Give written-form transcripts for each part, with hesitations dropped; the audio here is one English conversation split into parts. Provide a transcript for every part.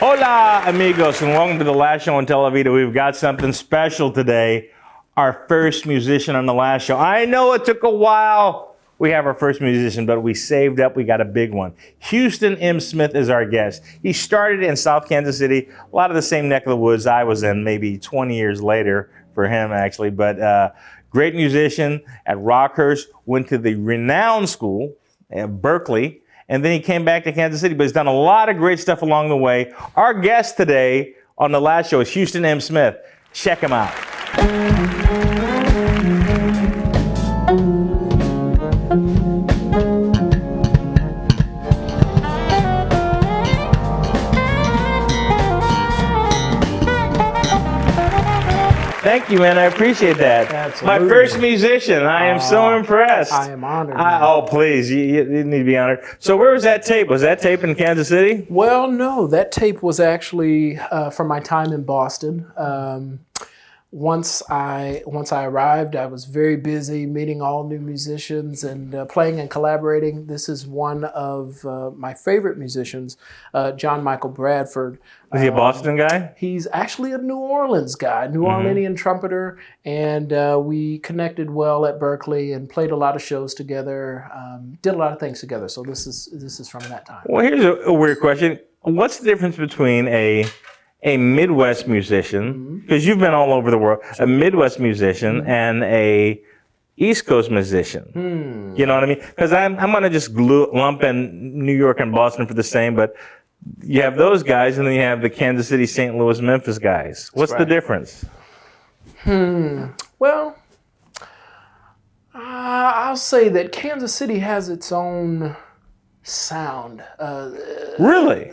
Hola, amigos, and welcome to the last show on Televida. We've got something special today. Our first musician on the last show. I know it took a while. We have our first musician, but we saved up. We got a big one. Houston M. Smith is our guest. He started in South Kansas City, a lot of the same neck of the woods I was in, maybe 20 years later for him, actually. But great musician at Rockhurst, went to the renowned school at Berkeley. And then he came back to Kansas City, but he's done a lot of great stuff along the way. Our guest today on the last show is Houston M. Smith. Check him out. Thank you, man. I appreciate that. Absolutely. My first musician. I am so impressed. I am honored. Oh, please. You need to be honored. So where was that tape? Was that tape in Kansas City? Well, no. That tape was actually from my time in Boston. Once I arrived, I was very busy meeting all new musicians and playing and collaborating. This is one of my favorite musicians, John Michael Bradford. Was he a Boston guy? He's actually a New Orleans guy, New Orleanian trumpeter, and we connected well at Berkeley and played a lot of shows together, did a lot of things together. So this is from that time. Well, here's a weird question. What's the difference between a Midwest musician, because you've been all over the world, a Midwest musician and a East Coast musician? You know what I mean? Because I'm going to just lump in New York and Boston for the same, but you have those guys and then you have the Kansas City, St. Louis, Memphis guys. What's the difference? Well, I'll say that Kansas City has its own sound. Really?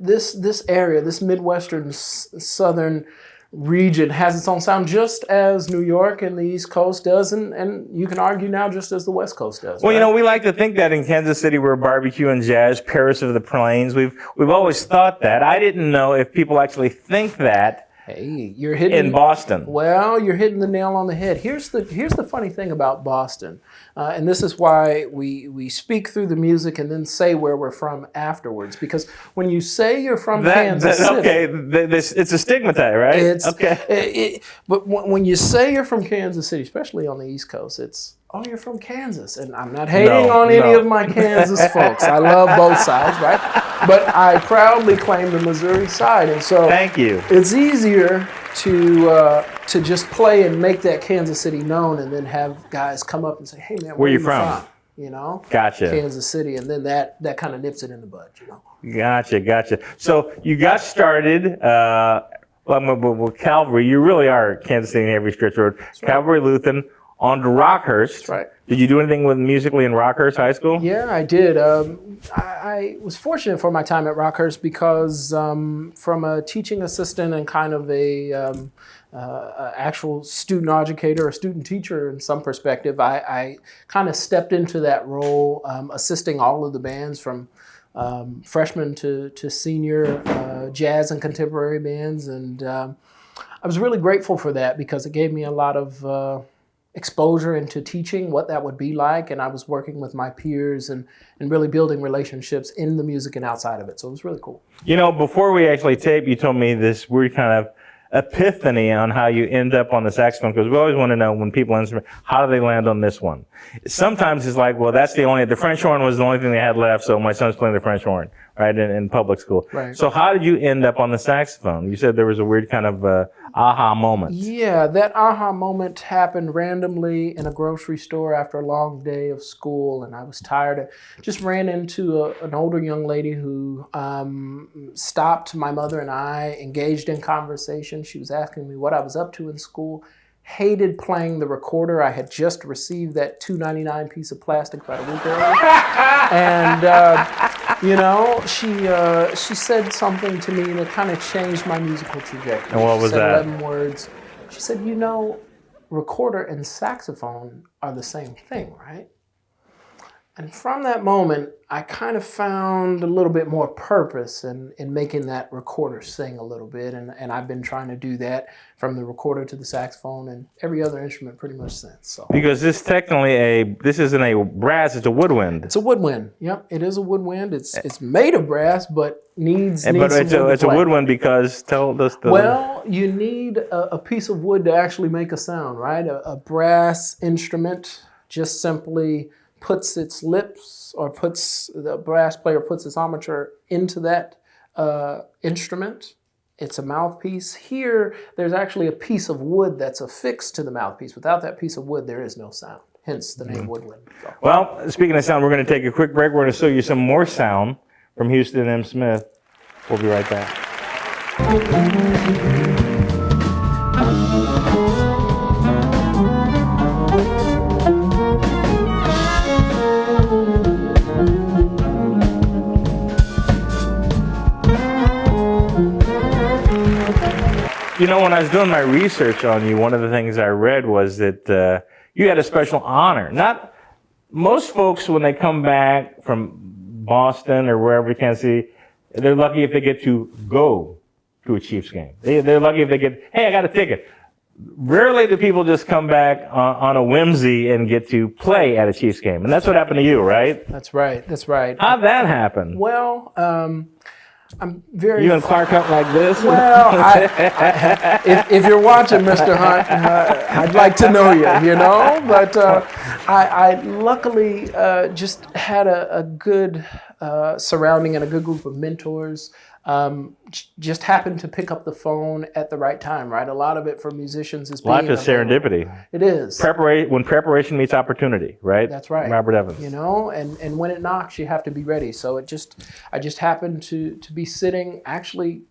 This area, this Midwestern southern region has its own sound, just as New York and the East Coast does, and you can argue now just as the West Coast does. Well, right? you know, we like to think that in Kansas City we're barbecue and jazz, Paris of the Plains. We've always thought that. I didn't know if people actually think that. Hey, you're hitting in Boston. Well, you're hitting the nail on the head. Here's the funny thing about Boston, and this is why we speak through the music and then say where we're from afterwards. Because when you say you're from Kansas City, it's a stigmatized, right? But when you say you're from Kansas City, especially on the East Coast, it's you're from Kansas, and I'm not hating on any of my Kansas folks. I love both sides, right? But I proudly claim the Missouri side, and so thank you. It's easier to just play and make that Kansas City known, and then have guys come up and say, "Hey, man, where are you from?" You know, gotcha. Kansas City, and then that kind of nips it in the bud, you know. Gotcha. So you got started. With Calvary, you really are Kansas City in every stretch road. Right. Calvary Lutheran. On to Rockhurst. That's right. Did you do anything musically in Rockhurst High School? Yeah, I did. I was fortunate for my time at Rockhurst because from a teaching assistant and kind of a actual student educator or student teacher in some perspective, I kind of stepped into that role, assisting all of the bands from freshman to senior, jazz and contemporary bands. And I was really grateful for that because it gave me a lot of exposure into teaching, what that would be like, and I was working with my peers and really building relationships in the music and outside of it, so it was really cool. You know, before we actually taped, you told me this weird kind of epiphany on how you end up on the saxophone, because we always want to know when people instrument, how do they land on this one? Sometimes it's like, well, the French horn was the only thing they had left, so my son's playing the French horn, right, in public school. Right. So how did you end up on the saxophone? You said there was a weird kind of aha moment. Yeah, that aha moment happened randomly in a grocery store after a long day of school, and I was tired. I just ran into an older young lady who stopped my mother and I, engaged in conversation. She was asking me what I was up to in school. Hated playing the recorder. I had just received that $2.99 piece of plastic about a week earlier. And, you know, she said something to me that kind of changed my musical trajectory. And what was that? 11 words. She said, you know, recorder and saxophone are the same thing, right? And from that moment, I kind of found a little bit more purpose in making that recorder sing a little bit. And I've been trying to do that from the recorder to the saxophone and every other instrument pretty much since. So Because this isn't a brass, it's a woodwind. it's a woodwind. Yep, it is a woodwind. It's made of brass, but needs But some it's wood to a play. woodwind because tell us the. Well, you need a piece of wood to actually make a sound, right? A brass instrument just simply puts its lips, or the brass player puts its armature into that instrument. It's a mouthpiece. Here, there's actually a piece of wood that's affixed to the mouthpiece. Without that piece of wood, there is no sound. Hence the name woodwind. So. Well, speaking of sound, we're going to take a quick break. We're going to show you some more sound from Houston M. Smith. We'll be right back. You know, when I was doing my research on you, one of the things I read was that you had a special honor. Not most folks, when they come back from Boston or wherever, Kansas City, they're lucky if they get to go to a Chiefs game. They're lucky if they get, hey, I got a ticket. Rarely do people just come back on a whimsy and get to play at a Chiefs game. And that's what happened to you, right? That's right. That's right. How'd that happen? Well, I'm very. You and Clark up like this? Well, if you're watching, Mr. Hunt, I'd like to know you, you know. But I luckily just had a good surrounding and a good group of mentors. Just happened to pick up the phone at the right time, right? A lot of it for musicians is being Life is serendipity. It is. When preparation meets opportunity, right? That's right. Robert Evans. You know, and when it knocks, you have to be ready. So I just happened to be sitting actually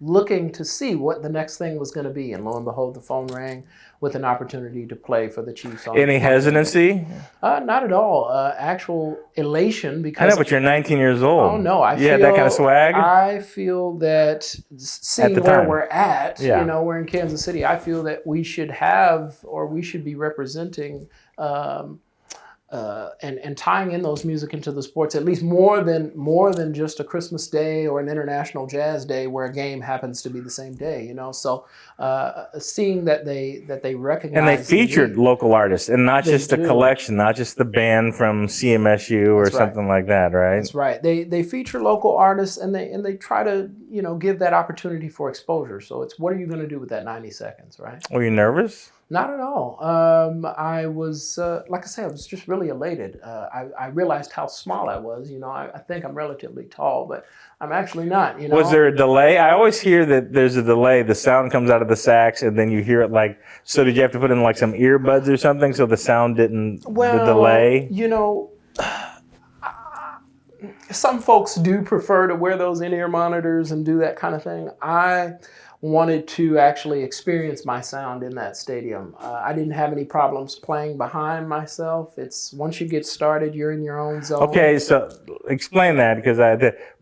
looking to see what the next thing was going to be. And lo and behold, the phone rang with an opportunity to play for the Chiefs. Any hesitancy? Not at all. Actual elation because I know, but you're 19 years old. Oh no, You had that kind of swag? I feel that seeing the where time. we're at, Yeah. you know, we're in Kansas City. I feel that we should have, or we should be representing, and tying in those music into the sports, at least more than just a Christmas day or an international jazz day where a game happens to be the same day, you know. So seeing that they recognize And they featured need. local artists, and not They just the do. collection, not just the band from CMSU or That's right. something like that, right? That's right. They feature local artists and they try to, you know, give that opportunity for exposure. So it's, what are you going to do with that 90 seconds, right? Were you nervous? Not at all. I was, like I said, I was just really elated. I realized how small I was. You know, I think I'm relatively tall, but I'm actually not. You know, Was there a delay? I always hear that there's a delay. The sound comes out of the sax, and then you hear it like. So did you have to put in like some earbuds or something so the sound didn't the delay? You know, some folks do prefer to wear those in-ear monitors and do that kind of thing. I wanted to actually experience my sound in that stadium. I didn't have any problems playing behind myself. It's once you get started, you're in your own zone. Okay, so explain that, because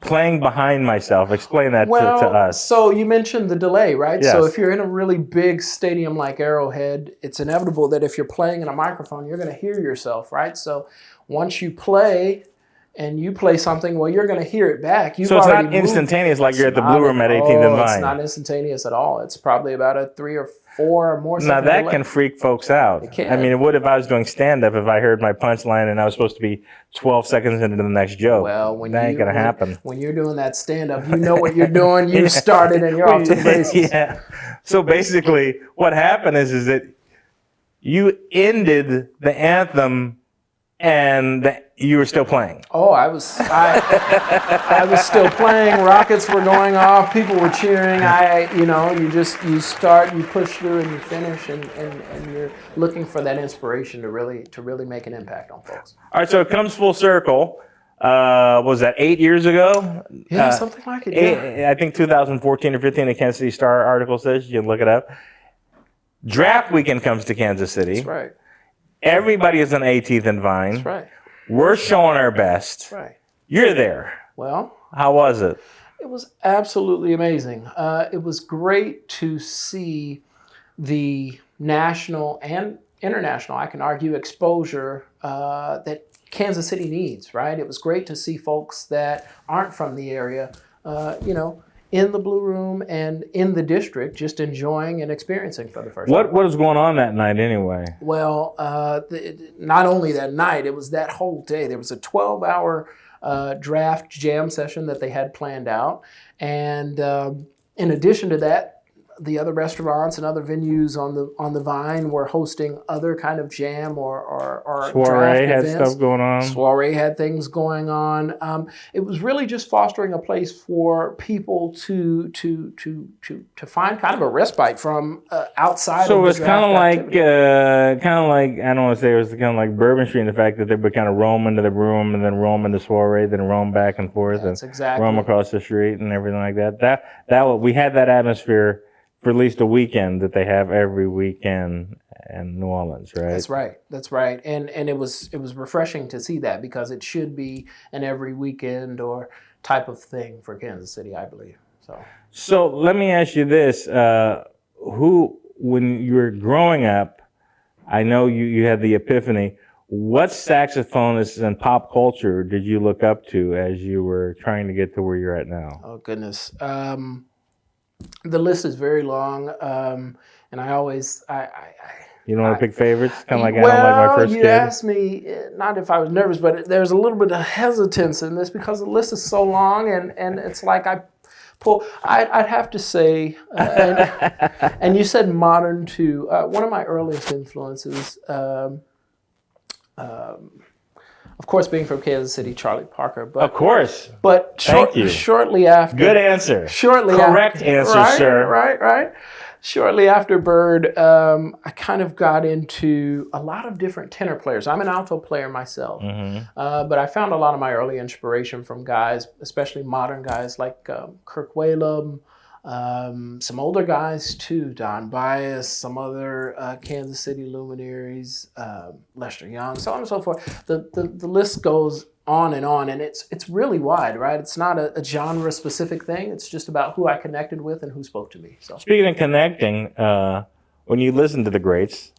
playing behind myself. Explain that to us. So you mentioned the delay, right? Yes. So if you're in a really big stadium like Arrowhead, it's inevitable that if you're playing in a microphone, you're going to hear yourself, right? So once you play and you play something, well, you're going to hear it back. So it's not instantaneous like you're at the Blue Room at 18th and Vine. It's not instantaneous at all. It's probably about a 3 or 4 or more Now second that delay. can freak folks out. It can. I mean, it would if I was doing stand-up, if I heard my punchline and I was supposed to be 12 seconds into the next joke. Well, when that ain't gonna happen. When you're doing that stand-up, you know what you're doing. You've started and you're off to the races. Yeah. So basically, what happened is that you ended the anthem and you were still playing. Oh, I was still playing. Rockets were going off. People were cheering. You start, you push through, and you finish, and you're looking for that inspiration to really make an impact on folks. All right, so it comes full circle. Was that 8 years ago? Yeah, something like it. Yeah. I think 2014 or 15. The Kansas City Star article says. You can look it up. Draft weekend comes to Kansas City. That's right. Everybody is on 18th and Vine. That's right. We're showing our best. That's right. You're there. Well, how was it? It was absolutely amazing. It was great to see the national and international, I can argue, exposure that Kansas City needs, right? It was great to see folks that aren't from the area, in the Blue Room and in the district, just enjoying and experiencing for the first time. What was going on that night anyway? Well, not only that night, it was that whole day. There was a 12-hour draft jam session that they had planned out. And in addition to that, the other restaurants and other venues on the Vine were hosting other kind of jam or Soiree draft had events. stuff going on. Soiree had things going on. It was really just fostering a place for people to find kind of a respite from outside. So of it was the kind of draft like, activity. I don't want to say it was kind of like Bourbon Street in the fact that they would kind of roam into the room and then roam into soiree, then roam back and forth That's and exactly. roam across the street and everything like that. We had that atmosphere for at least a weekend that they have every weekend in New Orleans, right? That's right. And it was refreshing to see that, because it should be an every weekend or type of thing for Kansas City, I believe. So let me ask you this: when you were growing up, I know you had the epiphany. What saxophonists in pop culture did you look up to as you were trying to get to where you're at now? Oh goodness. The list is very long, and I always You don't want to pick favorites? Kind of like well, I don't like my first you kid. asked me, not if I was nervous, but there's a little bit of hesitance in this because the list is so long, and it's like I'd have to say, and you said modern too. One of my earliest influences, of course, being from Kansas City, Charlie Parker. But, Of course. But Thank you. shortly after. Good answer. Correct answer, right, sir. Right. Shortly after Bird, I kind of got into a lot of different tenor players. I'm an alto player myself, but I found a lot of my early inspiration from guys, especially modern guys like Kirk Whalum, some older guys too, Don Bias, some other Kansas City luminaries, Lester Young, so on and so forth. The list goes on, and it's really wide, right? It's not a genre specific thing. It's just about who I connected with and who spoke to me. So Speaking of connecting, when you listen to the greats,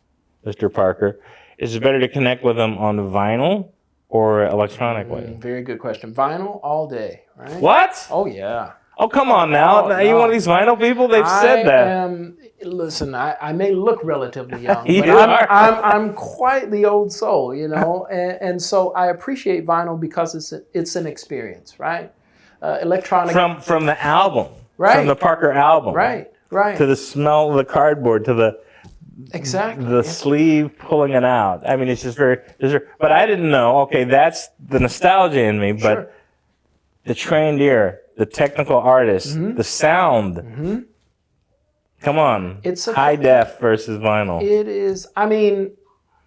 Mr. Parker, is it better to connect with them on vinyl or electronically? Very good question. Vinyl all day, right? What? Oh yeah. Oh, come on now. Are you one of these vinyl people? They've said that. Listen, I may look relatively young, You but are. I'm quite the old soul, and so I appreciate vinyl because it's an experience, right? Electronic From the album. Right. From the Parker album. Right. To the smell of the cardboard, to the exactly sleeve pulling it out. I mean, it's just very. But I didn't know. Okay, that's the nostalgia in me. But Sure. the trained ear, the technical artist, the sound. Come on. It's a high def versus vinyl. It is. I mean,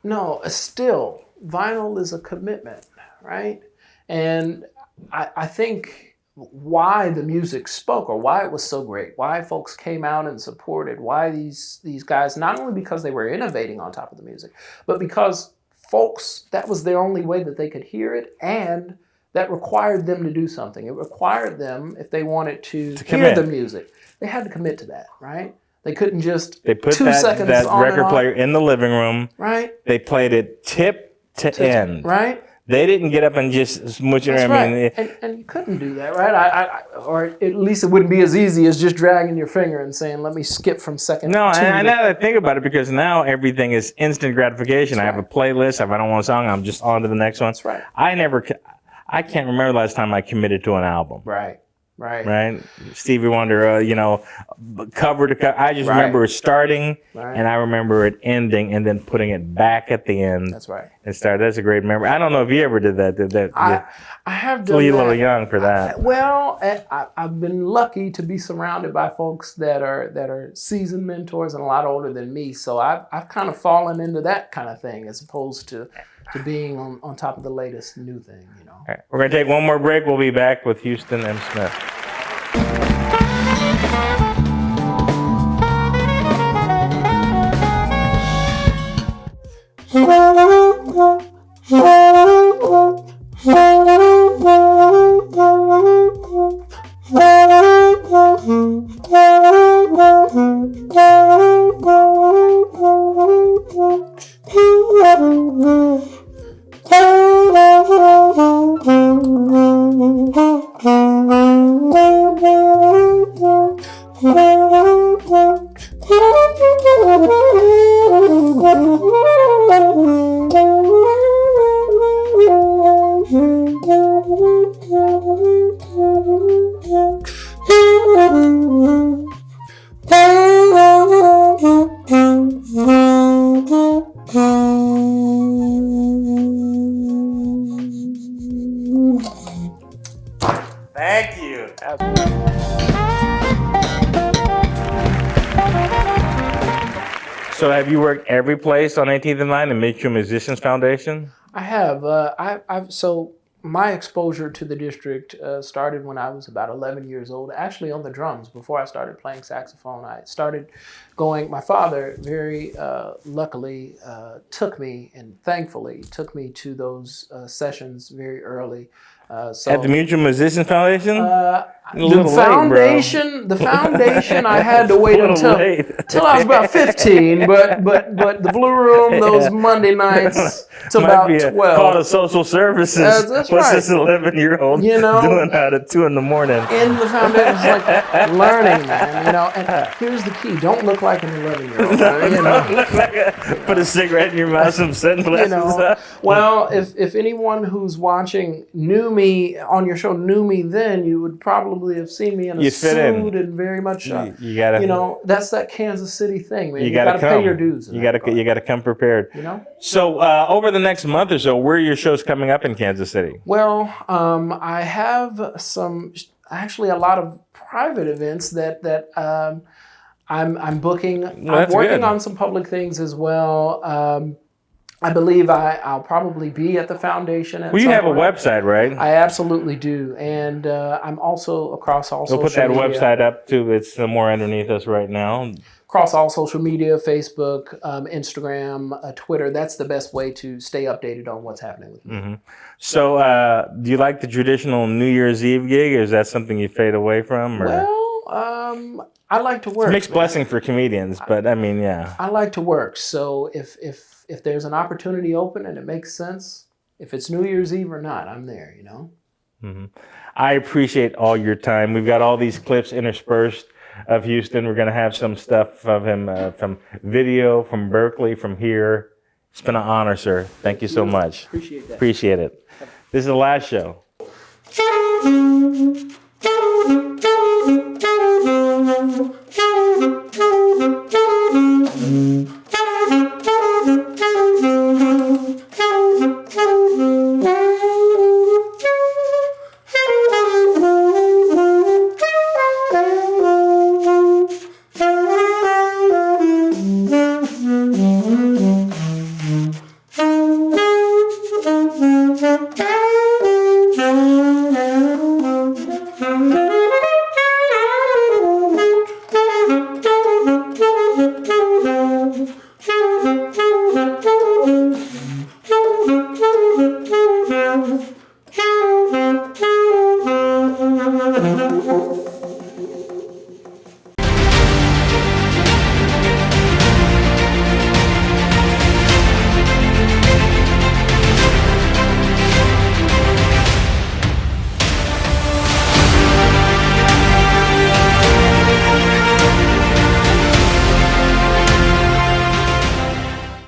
no. Still, vinyl is a commitment, right? And I think why the music spoke, or why it was so great, why folks came out and supported, why these guys, not only because they were innovating on top of the music, but because folks, that was their only way that they could hear it, and that required them to do something. It required them, if they wanted to hear commit. the music, they had to commit to that, right? They couldn't just They put 2 that seconds on record and off, player in the living room. right? They played it tip to end. Right? They didn't get up and just smooch it. That's I mean, right. And you couldn't do that, right? Or at least it wouldn't be as easy as just dragging your finger and saying, let me skip from second no, two and to- now that I think about it, because now everything is instant gratification. I have a playlist. If I don't want a song, I'm just on to the next one. That's right. I can't remember the last time I committed to an album. Right. Right? Stevie Wonder, cover to cover. I just Right. remember it starting, Right. and I remember it ending, and then putting it back at the end. That's right. And start. That's a great memory. I don't know if you ever did that. I have done You're a that. little young for that. Well, I've been lucky to be surrounded by folks that are seasoned mentors and a lot older than me. So I've kind of fallen into that kind of thing as opposed to being on top of the latest new thing, All right, we're going to take one more break. We'll be back with Houston M. Smith. Thank you. So have you worked every place on 18th and Vine and Mutual Musicians Foundation? I have. So my exposure to the district started when I was about 11 years old, actually on the drums. Before I started playing saxophone, I started going. My father very luckily took me, and thankfully took me to those sessions very early. At the Mutual Musicians Foundation? The foundation, I had to wait until I was about 15. But the Blue Room, those Monday nights, till Might about be 12. Call to social services. That's What's right. this 11-year-old You know, doing out at 2 in the morning? In the foundation, it's like learning, man. You know, and here's the key: don't look like an 11-year-old. You know, Put a cigarette in your mouth, some sunglasses. you know. Well, if anyone who's watching knew me on your show, knew me then, you would probably have seen me in a suit and very much. You gotta. You know, that's that Kansas City thing, man. You gotta come. pay your dues. You gotta come prepared. You know. So over the next month or so, where are your shows coming up in Kansas City? Well, I have actually a lot of private events that I'm booking. I'm working on some public things as well. I believe I'll probably be at the foundation. Well, you have a website, right? I absolutely do, and I'm also across all social media. We'll put that website up too. It's somewhere underneath us right now. Across all social media, Facebook, Instagram, Twitter. That's the best way to stay updated on what's happening with me. Mm-hmm. So, do you like the traditional New Year's Eve gig, or is that something you fade away from? Or? Well, I like to work. It's a mixed blessing for comedians, but I mean, yeah. I like to work. So if there's an opportunity open and it makes sense, if it's New Year's Eve or not, I'm there, you know? Mm-hmm. I appreciate all your time. We've got all these clips interspersed of Houston. We're going to have some stuff of him from video, from Berkeley, from here. It's been an honor, sir. Thank you so much. Appreciate that. Appreciate it. This is the last show.